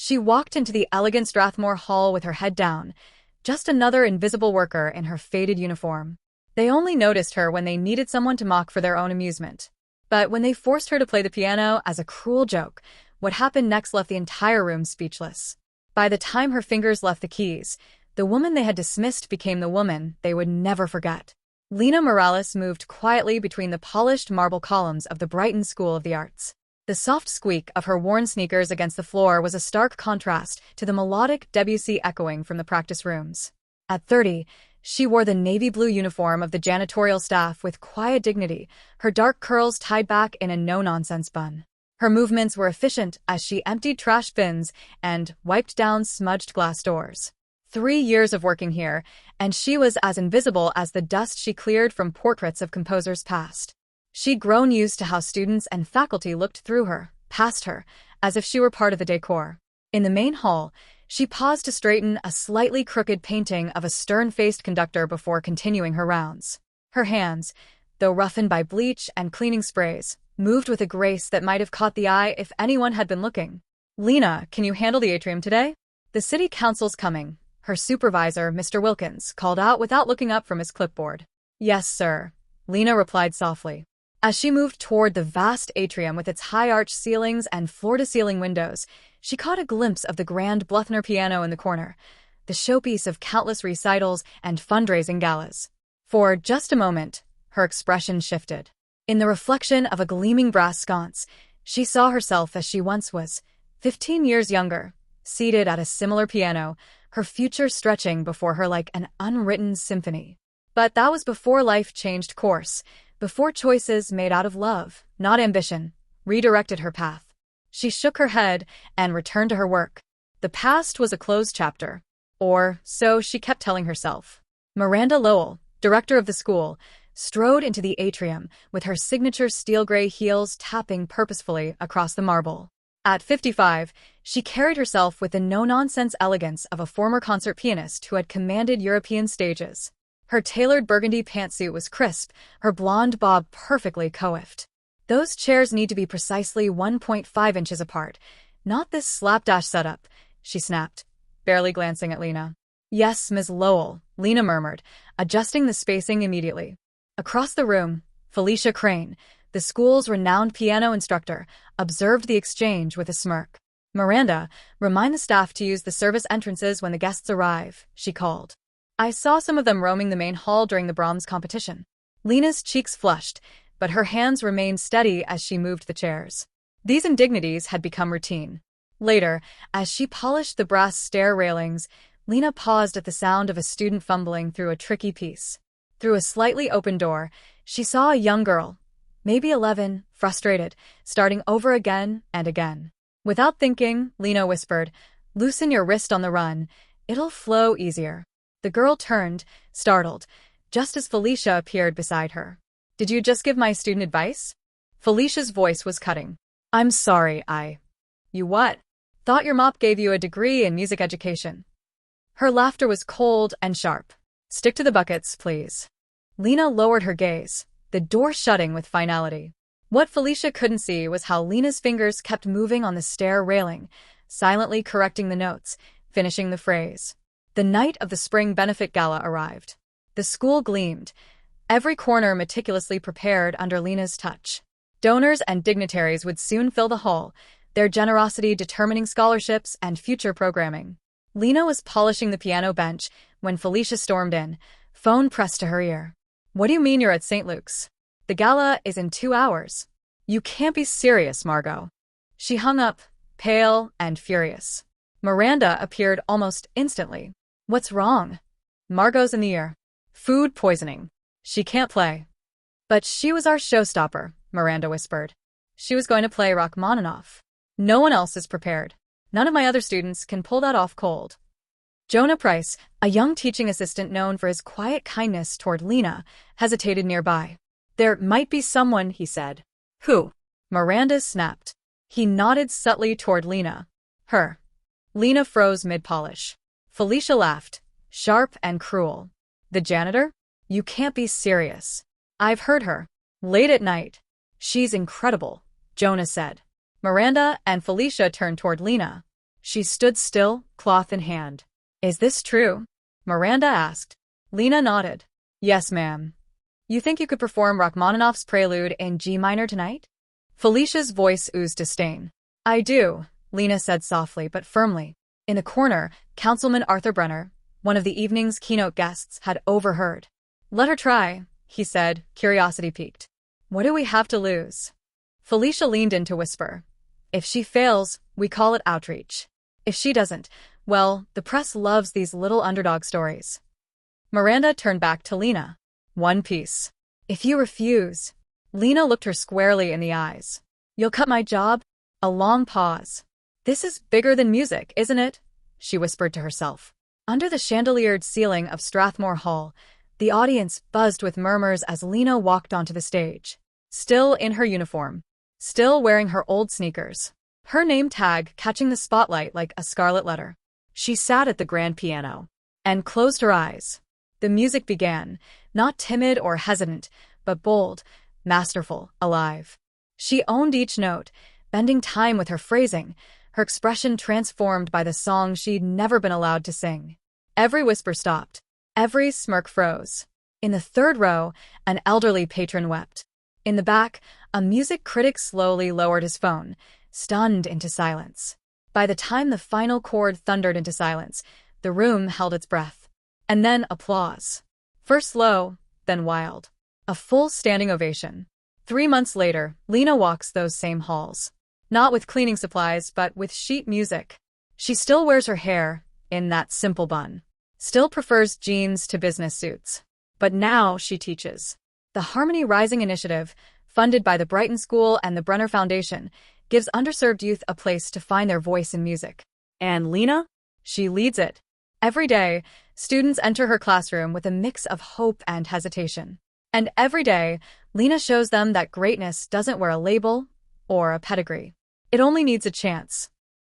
She walked into the elegant Strathmore Hall with her head down, just another invisible worker in her faded uniform. They only noticed her when they needed someone to mock for their own amusement. But when they forced her to play the piano as a cruel joke, what happened next left the entire room speechless. By the time her fingers left the keys, the woman they had dismissed became the woman they would never forget. Lena Morales moved quietly between the polished marble columns of the Brighton School of the Arts. The soft squeak of her worn sneakers against the floor was a stark contrast to the melodic Debussy echoing from the practice rooms. At 30, she wore the navy blue uniform of the janitorial staff with quiet dignity, her dark curls tied back in a no-nonsense bun. Her movements were efficient as she emptied trash bins and wiped down smudged glass doors. 3 years of working here, and she was as invisible as the dust she cleared from portraits of composers past. She'd grown used to how students and faculty looked through her, past her, as if she were part of the decor. In the main hall, she paused to straighten a slightly crooked painting of a stern-faced conductor before continuing her rounds. Her hands, though roughened by bleach and cleaning sprays, moved with a grace that might have caught the eye if anyone had been looking. "Lena, can you handle the atrium today? The city council's coming," her supervisor, Mr. Wilkins, called out without looking up from his clipboard. "Yes, sir," Lena replied softly. As she moved toward the vast atrium with its high-arched ceilings and floor-to-ceiling windows, she caught a glimpse of the grand Bluthner piano in the corner, the showpiece of countless recitals and fundraising galas. For just a moment, her expression shifted. In the reflection of a gleaming brass sconce, she saw herself as she once was, 15 years younger, seated at a similar piano, her future stretching before her like an unwritten symphony. But that was before life changed course, before choices made out of love, not ambition, redirected her path. She shook her head and returned to her work. The past was a closed chapter. Or so she kept telling herself. Miranda Lowell, director of the school, strode into the atrium with her signature steel-gray heels tapping purposefully across the marble. At 55, she carried herself with the no-nonsense elegance of a former concert pianist who had commanded European stages. Her tailored burgundy pantsuit was crisp, her blonde bob perfectly coiffed. "Those chairs need to be precisely 1.5 inches apart, not this slapdash setup," she snapped, barely glancing at Lena. "Yes, Ms. Lowell," Lena murmured, adjusting the spacing immediately. Across the room, Felicia Crane, the school's renowned piano instructor, observed the exchange with a smirk. "Miranda, remind the staff to use the service entrances when the guests arrive," she called. "I saw some of them roaming the main hall during the Brahms competition." Lena's cheeks flushed, but her hands remained steady as she moved the chairs. These indignities had become routine. Later, as she polished the brass stair railings, Lena paused at the sound of a student fumbling through a tricky piece. Through a slightly open door, she saw a young girl, maybe 11, frustrated, starting over again and again. Without thinking, Lena whispered, "Loosen your wrist on the run. It'll flow easier." The girl turned, startled, just as Felicia appeared beside her. "Did you just give my student advice?" Felicia's voice was cutting. "I'm sorry, You what? Thought your mop gave you a degree in music education." Her laughter was cold and sharp. "Stick to the buckets, please." Lena lowered her gaze, the door shutting with finality. What Felicia couldn't see was how Lena's fingers kept moving on the stair railing, silently correcting the notes, finishing the phrase. The night of the spring benefit gala arrived. The school gleamed, every corner meticulously prepared under Lena's touch. Donors and dignitaries would soon fill the hall, their generosity determining scholarships and future programming. Lena was polishing the piano bench when Felicia stormed in, phone pressed to her ear. "What do you mean you're at St. Luke's? The gala is in 2 hours. You can't be serious, Margot." She hung up, pale and furious. Miranda appeared almost instantly. "What's wrong?" "Margot's in the ear. Food poisoning. She can't play." "But she was our showstopper," Miranda whispered. "She was going to play Rachmaninoff. No one else is prepared. None of my other students can pull that off cold." Jonah Price, a young teaching assistant known for his quiet kindness toward Lena, hesitated nearby. "There might be someone," he said. "Who?" Miranda snapped. He nodded subtly toward Lena. "Her." Lena froze mid-polish. Felicia laughed, sharp and cruel. "The janitor? You can't be serious." "I've heard her. Late at night." "She's incredible," Jonah said. Miranda and Felicia turned toward Lena. She stood still, cloth in hand. Is this true? Miranda asked. Lena nodded. Yes, ma'am. You think you could perform Rachmaninoff's Prelude in G minor tonight? Felicia's voice oozed disdain. I do, Lena said softly but firmly. In a corner, Councilman Arthur Brenner, one of the evening's keynote guests, had overheard. Let her try, he said, curiosity piqued. What do we have to lose? Felicia leaned in to whisper. If she fails, we call it outreach. If she doesn't, well, the press loves these little underdog stories. Miranda turned back to Lena. One piece. If you refuse. Lena looked her squarely in the eyes. You'll cut my job? A long pause. This is bigger than music, isn't it? She whispered to herself. Under the chandeliered ceiling of Strathmore Hall, the audience buzzed with murmurs as Lena walked onto the stage. Still in her uniform. Still wearing her old sneakers. Her name tag catching the spotlight like a scarlet letter. She sat at the grand piano and closed her eyes. The music began, not timid or hesitant, but bold, masterful, alive. She owned each note, bending time with her phrasing, her expression transformed by the song she'd never been allowed to sing. Every whisper stopped. Every smirk froze. In the third row, an elderly patron wept. In the back, a music critic slowly lowered his phone, stunned into silence. By the time the final chord thundered into silence, the room held its breath. And then applause. First low, then wild. A full standing ovation. 3 months later, Lena walks those same halls. Not with cleaning supplies, but with sheet music. She still wears her hair in that simple bun. Still prefers jeans to business suits. But now she teaches. The Harmony Rising Initiative, funded by the Brighton School and the Brenner Foundation, gives underserved youth a place to find their voice in music. And Lena? She leads it. Every day, students enter her classroom with a mix of hope and hesitation. And every day, Lena shows them that greatness doesn't wear a label or a pedigree. It only needs a chance.